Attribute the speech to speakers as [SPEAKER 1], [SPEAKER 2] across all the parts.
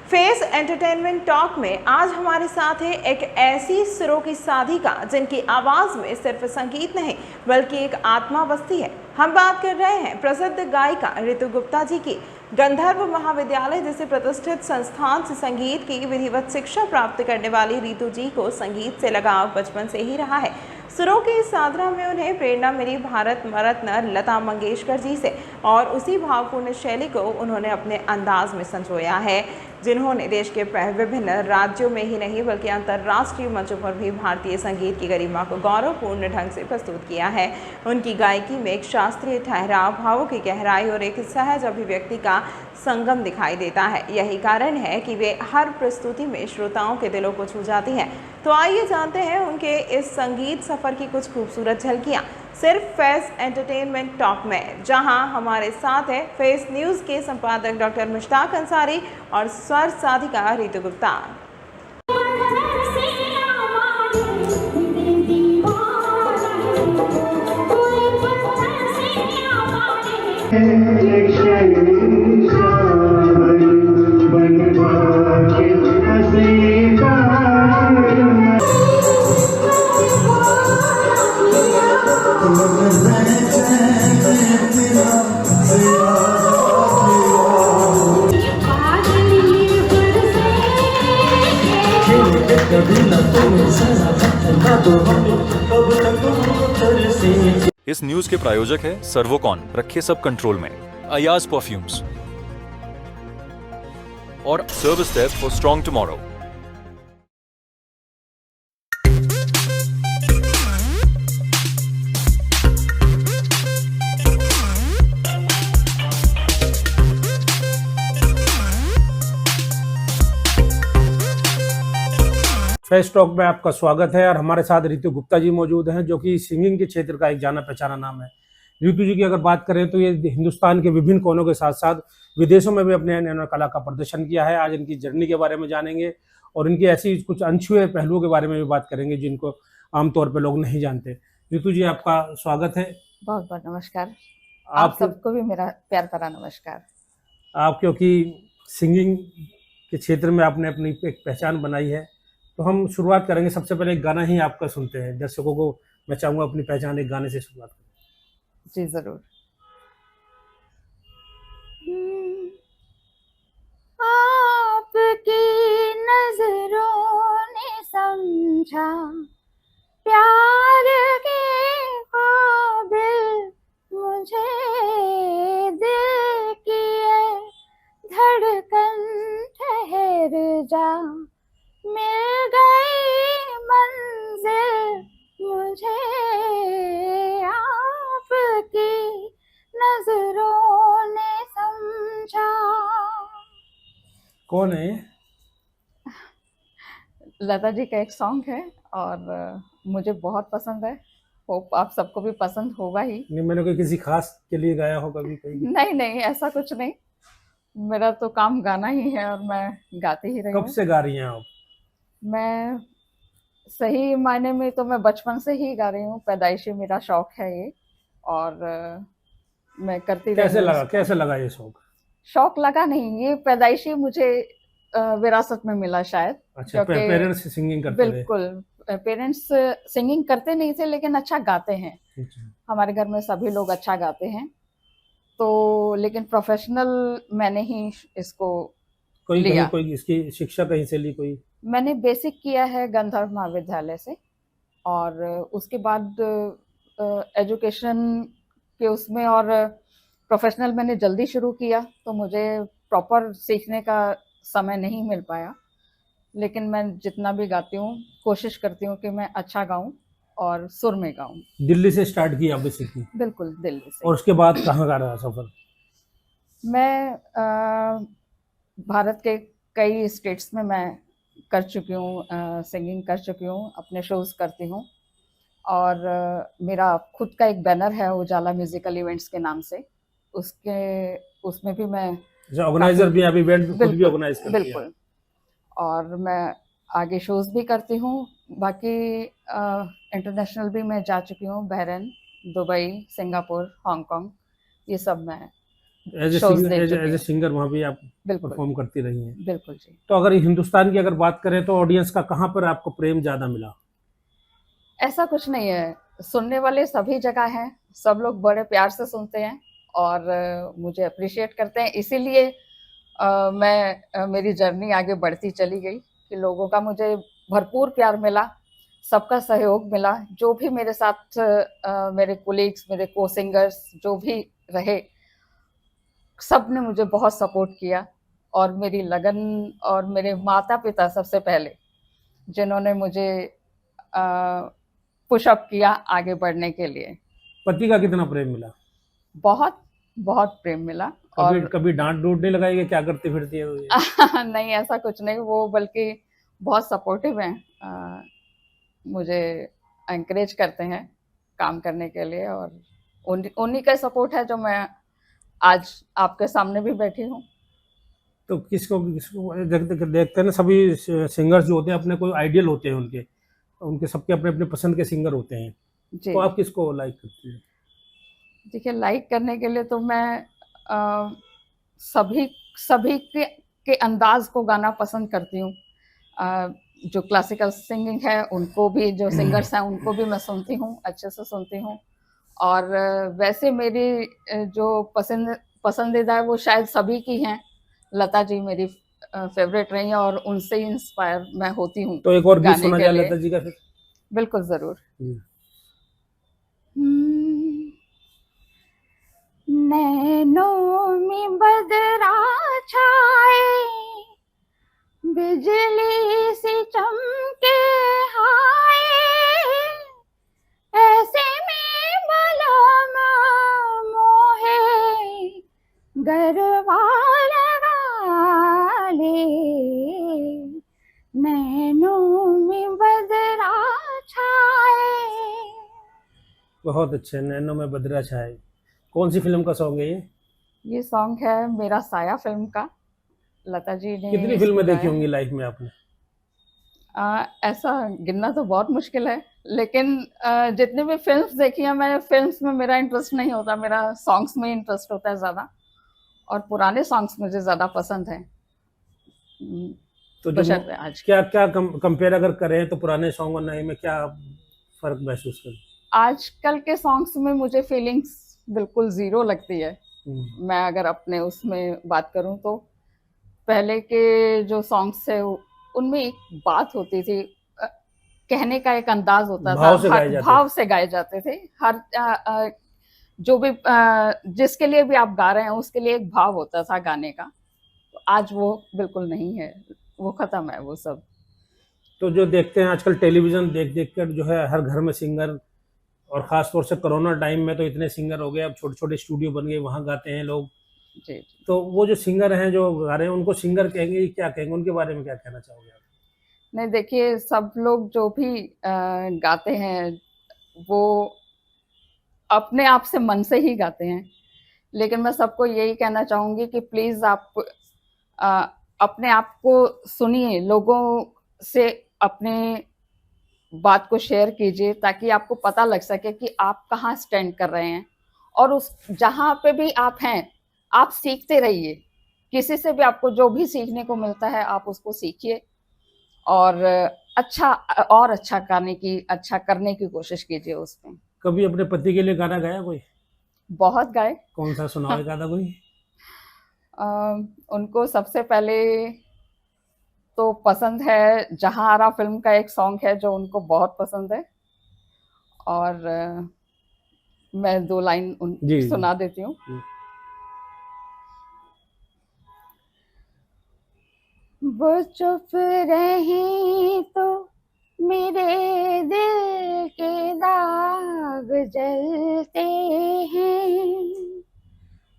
[SPEAKER 1] Face entertainment talk में आज हमारे साथ है एक ऐसी सुरों की साधिका जिनकी आवाज में सिर्फ संगीत नहीं बल्कि एक आत्मा बसती है। हम बात कर रहे हैं प्रसिद्ध गायिका ऋतु गुप्ता जी की। गंधर्व महाविद्यालय जैसे प्रतिष्ठित संस्थान से संगीत की विधिवत शिक्षा प्राप्त करने वाली ऋतु जी को संगीत से लगाव बचपन से ही रहा है। सुरों की इस साधना में उन्हें प्रेरणा मिली भारत रत्न लता मंगेशकर जी से और उसी भावपूर्ण शैली को उन्होंने अपने अंदाज में संजोया है, जिन्होंने देश के विभिन्न राज्यों में ही नहीं बल्कि अंतर्राष्ट्रीय मंचों पर भी भारतीय संगीत की गरिमा को गौरवपूर्ण ढंग से प्रस्तुत किया है। उनकी गायकी में एक शास्त्रीय ठहराव, भावों की गहराई और एक सहज अभिव्यक्ति का संगम दिखाई देता है। यही कारण है कि वे हर प्रस्तुति में श्रोताओं के दिलों को छू जाती हैं। तो आइए जानते हैं उनके इस संगीत सफर की कुछ खूबसूरत झलकियां सिर्फ फेस एंटरटेनमेंट टॉक में, जहां हमारे साथ है फेस न्यूज़ के संपादक डॉक्टर मुश्ताक अंसारी और स्वर साधिका ऋतु गुप्ता।
[SPEAKER 2] इस न्यूज के प्रायोजक है सर्वोकॉन, रखे सब कंट्रोल में, अयाज परफ्यूम्स और service desk for strong tomorrow.
[SPEAKER 3] Face talk में आपका स्वागत है और हमारे साथ ऋतु गुप्ता जी मौजूद हैं, जो कि सिंगिंग के क्षेत्र का एक जाना पहचाना नाम है। ऋतु जी की अगर बात करें तो ये हिंदुस्तान के विभिन्न कोनों के साथ साथ विदेशों में भी अपने कला का प्रदर्शन किया है। आज इनकी जर्नी के बारे में जानेंगे और इनकी ऐसी कुछ अनछुए पहलुओं के बारे में भी बात करेंगे जिनको आमतौर पर लोग नहीं जानते। ऋतु जी, आपका स्वागत है।
[SPEAKER 4] बहुत बहुत नमस्कार। आप सबको भी मेरा प्यार भरा नमस्कार।
[SPEAKER 3] आप क्योंकि सिंगिंग के क्षेत्र में आपने अपनी एक पहचान बनाई है, तो हम शुरुआत करेंगे। सबसे पहले एक गाना ही आपका सुनते हैं। दर्शकों को मैं चाहूँगा अपनी पहचान एक गाने से शुरुआत करें।
[SPEAKER 4] जी जरूर। आपकी नजरों ने समझा प्यार के काबिल मुझे, दिल की धड़कन ठहर जा, मिल गई मंजिल मुझे, आपकी नजरों ने समझा।
[SPEAKER 3] कौन है?
[SPEAKER 4] लता जी का एक सॉन्ग है और मुझे बहुत पसंद है। होप आप सबको भी पसंद होगा ही।
[SPEAKER 3] नहीं, मैंने कोई किसी खास के लिए गाया हो कभी कोई?
[SPEAKER 4] नहीं, ऐसा कुछ नहीं। मेरा तो काम गाना ही है और मैं गाती ही रही हूँ।
[SPEAKER 3] कब से गा रही हैं आप?
[SPEAKER 4] मैं सही मायने में तो मैं बचपन से ही गा रही हूँ। पैदाइशी मेरा शौक है ये और मैं करती रही।
[SPEAKER 3] कैसे लगा ये शौक?
[SPEAKER 4] शौक लगा नहीं, ये पैदाइशी मुझे विरासत में मिला शायद।
[SPEAKER 3] अच्छा, पेरेंट्स सिंगिंग करते थे?
[SPEAKER 4] बिल्कुल, पेरेंट्स सिंगिंग करते नहीं थे लेकिन अच्छा गाते हैं। हमारे घर में सभी लोग अच्छा गाते हैं, तो लेकिन प्रोफेशनल मैंने ही इसको लिया।
[SPEAKER 3] कोई इसकी शिक्षा कहीं से ली? कोई
[SPEAKER 4] मैंने बेसिक किया है गंधर्व महाविद्यालय से और उसके बाद एजुकेशन के उसमें और प्रोफेशनल मैंने जल्दी शुरू किया, तो मुझे प्रॉपर सीखने का समय नहीं मिल पाया। लेकिन मैं जितना भी गाती हूँ कोशिश करती हूँ कि मैं अच्छा गाऊं और सुर में गाऊं।
[SPEAKER 3] दिल्ली से स्टार्ट किया बेसिकली?
[SPEAKER 4] बिल्कुल, दिल्ली से।
[SPEAKER 3] और उसके बाद कहाँ का रहा सफर?
[SPEAKER 4] मैं भारत के कई स्टेट्स में मैं कर चुकी हूँ, सिंगिंग कर चुकी हूँ, अपने शोज करती हूँ और मेरा खुद का एक बैनर है उजाला म्यूजिकल इवेंट्स के नाम से। उसमें भी मैं
[SPEAKER 3] ऑर्गेनाइजर भी, अभी इवेंट खुद भी ऑर्गेनाइज करती हैं? बिल्कुल।
[SPEAKER 4] और मैं आगे शोज भी करती हूँ। बाकी इंटरनेशनल भी मैं जा चुकी हूँ, बहरीन, दुबई, सिंगापुर, हांगकांग, ये सब मैं शोज देख
[SPEAKER 3] एज
[SPEAKER 4] चुकी
[SPEAKER 3] ए
[SPEAKER 4] हूँ।
[SPEAKER 3] सिंगर वहाँ भी आप
[SPEAKER 4] बिल्कुल
[SPEAKER 3] परफॉर्म करती रही हैं।
[SPEAKER 4] बिल्कुल जी।
[SPEAKER 3] तो अगर हिंदुस्तान की अगर बात करें तो ऑडियंस का कहाँ पर आपको प्रेम ज़्यादा मिला?
[SPEAKER 4] ऐसा कुछ नहीं है, सुनने वाले सभी जगह हैं, सब लोग बड़े प्यार से सुनते हैं और मुझे अप्रिशिएट करते हैं, इसीलिए मेरी जर्नी आगे बढ़ती चली गई कि लोगों का मुझे भरपूर प्यार मिला, सबका सहयोग मिला, जो भी मेरे साथ मेरे कोलीग्स, मेरे को सिंगर्स जो भी रहे, सब ने मुझे बहुत सपोर्ट किया और मेरी लगन और मेरे माता पिता सबसे पहले जिन्होंने मुझे पुशअप किया आगे बढ़ने के लिए।
[SPEAKER 3] पति का कितना प्रेम मिला?
[SPEAKER 4] बहुत बहुत प्रेम मिला।
[SPEAKER 3] कभी
[SPEAKER 4] और
[SPEAKER 3] कभी डांट डूट नहीं लगाई कि क्या करती फिरती है ये?
[SPEAKER 4] नहीं, ऐसा कुछ नहीं, वो बल्कि बहुत सपोर्टिव हैं, मुझे एनकरेज करते हैं काम करने के लिए और उन्हीं का सपोर्ट है जो मैं आज आपके सामने भी बैठी हूँ।
[SPEAKER 3] तो किसको किसको देखते हैं ना, सभी सिंगर्स जो होते हैं अपने कोई आइडियल होते हैं उनके, उनके सबके अपने अपने पसंद के सिंगर होते हैं।
[SPEAKER 4] जी
[SPEAKER 3] तो आप किसको लाइक करती हैं?
[SPEAKER 4] देखिए, लाइक करने के लिए तो मैं अ, सभी सभी के अंदाज को गाना पसंद करती हूँ। जो क्लासिकल सिंगिंग है उनको भी, जो सिंगर्स हैं उनको भी मैं सुनती हूँ, अच्छे से सुनती हूँ। और वैसे मेरी जो पसंदीदा है वो शायद सभी की हैं। लता जी मेरी फेवरेट रही हैं और उनसे ही इंस्पायर मैं होती हूँ
[SPEAKER 3] तो एक और गीत
[SPEAKER 4] गाने
[SPEAKER 3] सुना
[SPEAKER 4] के
[SPEAKER 3] जाए
[SPEAKER 4] लिए।
[SPEAKER 3] लता जी का फिर।
[SPEAKER 4] बिल्कुल ज़रूर।
[SPEAKER 3] जी।
[SPEAKER 4] नैनों में बदरा छाए, बिजली सी चमके हाय, ऐसे में मलामा मोहे गरबा लगा ले, नैनों में बदरा छाए।
[SPEAKER 3] बहुत अच्छे, नैनो में बदरा छाए। कौन सी फिल्म का सॉन्ग है ये?
[SPEAKER 4] ये सॉन्ग है मेरा साया फिल्म का, लता जी ने
[SPEAKER 3] कितनी
[SPEAKER 4] इसको
[SPEAKER 3] फिल्में देखी
[SPEAKER 4] गाया
[SPEAKER 3] होंगी
[SPEAKER 4] है।
[SPEAKER 3] लाइफ में आपने?
[SPEAKER 4] ऐसा गिनना तो बहुत मुश्किल है, लेकिन जितनी भी फिल्म्स देखी हैं मैंने, फिल्म्स में मेरा इंटरेस्ट नहीं होता, मेरा सॉन्ग्स में इंटरेस्ट होता है ज़्यादा, और पुराने सॉन्ग्स मुझे ज़्यादा पसंद हैं
[SPEAKER 3] तो जो
[SPEAKER 4] बशर्ते आज के।
[SPEAKER 3] क्या क्या कंपेयर अगर करें तो पुराने सॉन्ग और नए में क्या फर्क महसूस करें?
[SPEAKER 4] आजकल के सॉन्ग्स में मुझे फीलिंग्स बिल्कुल ज़ीरो लगती है। मैं अगर अपने उसमें बात करूं तो पहले के जो सॉन्ग्स थे उनमें एक बात होती थी, कहने का एक अंदाज होता था,
[SPEAKER 3] भाव से गाए जाते
[SPEAKER 4] भाव
[SPEAKER 3] थे।
[SPEAKER 4] से गाए जाते थे। हर जो भी जिसके लिए भी आप गा रहे हैं उसके लिए एक भाव होता था गाने का। तो आज वो बिल्कुल नहीं है, वो खत्म है वो सब।
[SPEAKER 3] तो जो देखते हैं आजकल टेलीविजन देख देख कर जो है हर घर में सिंगर, और खास तौर से कोरोना टाइम में तो इतने सिंगर हो गए, अब छोटे छोटे स्टूडियो बन गए, वहाँ गाते हैं लोग।
[SPEAKER 4] जी।
[SPEAKER 3] तो वो जो सिंगर हैं जो गा रहे हैं उनको सिंगर कहेंगे, क्या कहेंगे, उनके बारे में क्या कहना चाहोगे आप?
[SPEAKER 4] नहीं, देखिए, सब लोग जो भी गाते हैं वो अपने आप से मन से ही गाते हैं, लेकिन मैं सबको यही कहना चाहूँगी कि प्लीज़ आप अपने आप को सुनिए, लोगों से अपने बात को शेयर कीजिए ताकि आपको पता लग सके कि आप कहाँ स्टैंड कर रहे हैं, और उस जहाँ पे भी आप हैं आप सीखते रहिए। किसी से भी आपको जो भी सीखने को मिलता है आप उसको सीखिए और अच्छा करने की कोशिश कीजिए उसमें।
[SPEAKER 3] कभी अपने पति के लिए गाना गाया कोई?
[SPEAKER 4] बहुत गाए।
[SPEAKER 3] कौन सा सुनाओ एक आधा कोई?
[SPEAKER 4] उनको सबसे पहले तो पसंद है जहाँ आरा फिल्म का एक सॉन्ग है जो उनको बहुत पसंद है, और मैं 2 लाइन
[SPEAKER 3] जी
[SPEAKER 4] सुना देती हूँ। वो चुप रही तो मेरे दिल के दाग जलते हैं,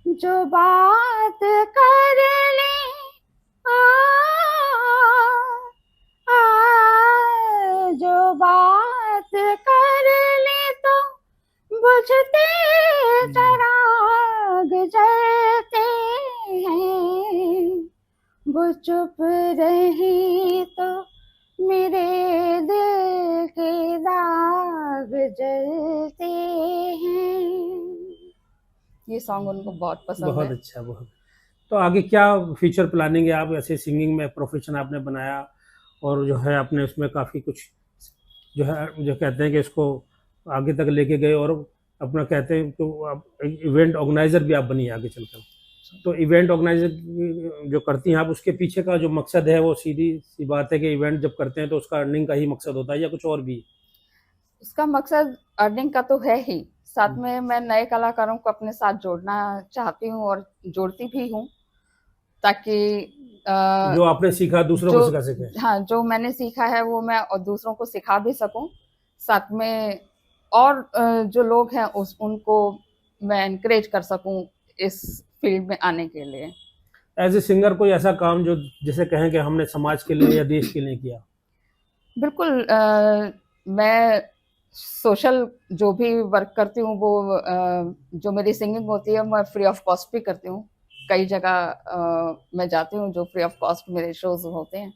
[SPEAKER 4] जो बात कर ले आ, जो बात कर ले तो बुझते चराग जलते हैं, वो चुप रही तो मेरे दिल के दाग जलते हैं। ये सॉन्ग उनको बहुत पसंद
[SPEAKER 3] बहुत
[SPEAKER 4] है।
[SPEAKER 3] अच्छा, बहुत। तो आगे क्या फ्यूचर प्लानिंग है? आप ऐसे सिंगिंग में प्रोफेशन आपने बनाया और जो है आपने उसमें काफ़ी कुछ जो है जो कहते हैं कि इसको आगे तक लेके गए और अपना कहते हैं तो आप इवेंट ऑर्गेनाइजर भी आप बनी आगे चलकर। तो इवेंट ऑर्गेनाइजर जो करती हैं आप, उसके पीछे का जो मकसद है वो सीधी सी बात है कि इवेंट जब करते हैं तो उसका अर्निंग का ही मकसद होता है या कुछ और भी?
[SPEAKER 4] उसका मकसद अर्निंग का तो है ही, साथ में मैं नए कलाकारों को अपने साथ जोड़ना चाहती हूँ और जोड़ती भी हूँ, ताकि
[SPEAKER 3] जो आपने सीखा दूसरों को सिखा सकें।
[SPEAKER 4] हाँ, जो मैंने सीखा है वो मैं और दूसरों को सिखा भी सकूं, साथ में और जो लोग हैं उनको मैं एनकरेज कर सकूं इस फील्ड में आने के लिए।
[SPEAKER 3] एज ए सिंगर कोई ऐसा काम जो जैसे कहें कि हमने समाज के लिए या देश के लिए किया?
[SPEAKER 4] बिल्कुल, मैं सोशल जो भी वर्क करती हूँ वो जो मेरी सिंगिंग होती है मैं फ्री ऑफ कॉस्ट भी करती हूँ। कई जगह मैं जाती हूँ, जो फ्री ऑफ कॉस्ट मेरे शोज होते हैं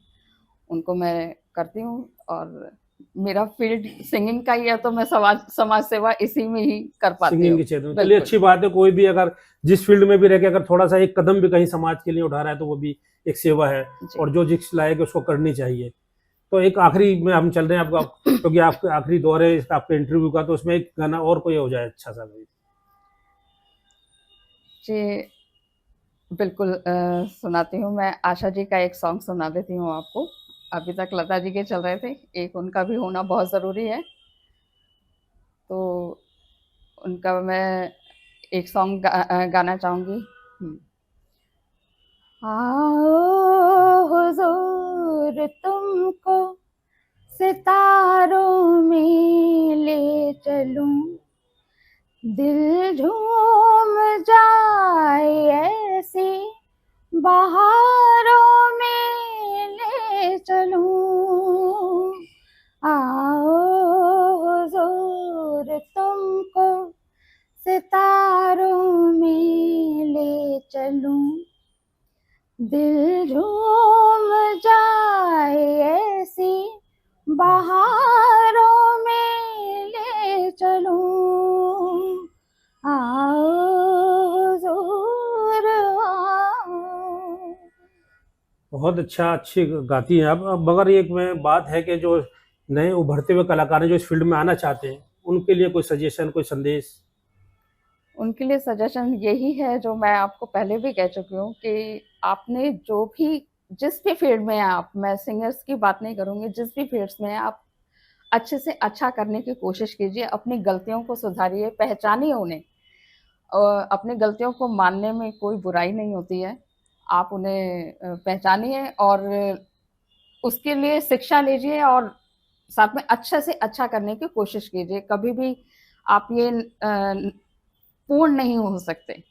[SPEAKER 4] उनको मैं करती हूँ, और मेरा फील्ड सिंगिंग का ही है तो मैं समाज सेवा इसी में ही कर पाती
[SPEAKER 3] सिंगिंग
[SPEAKER 4] हूँ।
[SPEAKER 3] के क्षेत्र में चलिए अच्छी बात है। कोई भी अगर जिस फील्ड में भी रह के अगर थोड़ा सा एक कदम भी कहीं समाज के लिए उठा रहा है तो वो भी एक सेवा है और जो जिस लायक है उसको करनी चाहिए। तो एक आखिरी में हम चल रहे हैं आपका, क्योंकि आपके आखिरी दौर है आपके इंटरव्यू का, तो उसमें एक गाना और कोई हो जाए अच्छा सा
[SPEAKER 4] जी बिल्कुल, सुनाती हूँ। मैं आशा जी का एक सॉन्ग सुना देती हूँ आपको। अभी तक लता जी के चल रहे थे, एक उनका भी होना बहुत ज़रूरी है, तो उनका मैं एक सॉन्ग गाना चाहूँगी। आओ हुजूर तुमको सितारों में ले चलूं, दिल झूम जाए ऐसी बहारों में ले चलूं। आओ हुजूर तुमको सितारों में ले चलूं, दिल झूम जाए ऐसी बहारों में ले चलूं। आओ हुजूर आओ।
[SPEAKER 3] बहुत अच्छा, अच्छी गाती हैं आप। अब मगर एक में बात है कि जो नए उभरते हुए कलाकार हैं जो इस फील्ड में आना चाहते हैं, उनके लिए कोई सजेशन, कोई संदेश?
[SPEAKER 4] उनके लिए सजेशन यही है जो मैं आपको पहले भी कह चुकी हूँ कि आपने जो भी जिस भी फील्ड में हैं आप, मैं सिंगर्स की बात नहीं करूँगी, जिस भी फील्ड्स में हैं आप अच्छे से अच्छा करने की कोशिश कीजिए, अपनी गलतियों को सुधारिए, पहचानिए उन्हें। अपनी गलतियों को मानने में कोई बुराई नहीं होती है, आप उन्हें पहचानिए और उसके लिए शिक्षा लीजिए और साथ में अच्छे से अच्छा करने की कोशिश कीजिए। कभी भी आप ये पूर्ण नहीं हो सकते,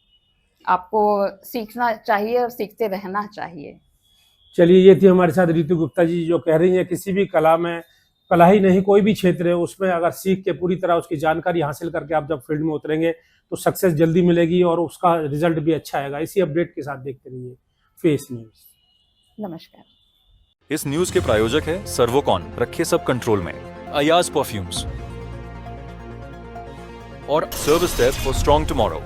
[SPEAKER 4] आपको सीखना चाहिए और सीखते रहना चाहिए।
[SPEAKER 3] चलिए, ये थी हमारे साथ रितु गुप्ता जी, जो कह रही हैं किसी भी कला में, कला ही नहीं कोई भी क्षेत्र है, उसमें अगर सीख के पूरी तरह उसकी जानकारी हासिल करके आप जब फील्ड में उतरेंगे तो सक्सेस जल्दी मिलेगी और उसका रिजल्ट भी अच्छा आएगा। इसी अपडेट के साथ देखते रहिए फेस न्यूज।
[SPEAKER 2] नमस्कार। इस न्यूज के प्रायोजक है सर्वोकॉन, रखे सब कंट्रोल में, अयाज परफ्यूम्स और service desk for strong tomorrow.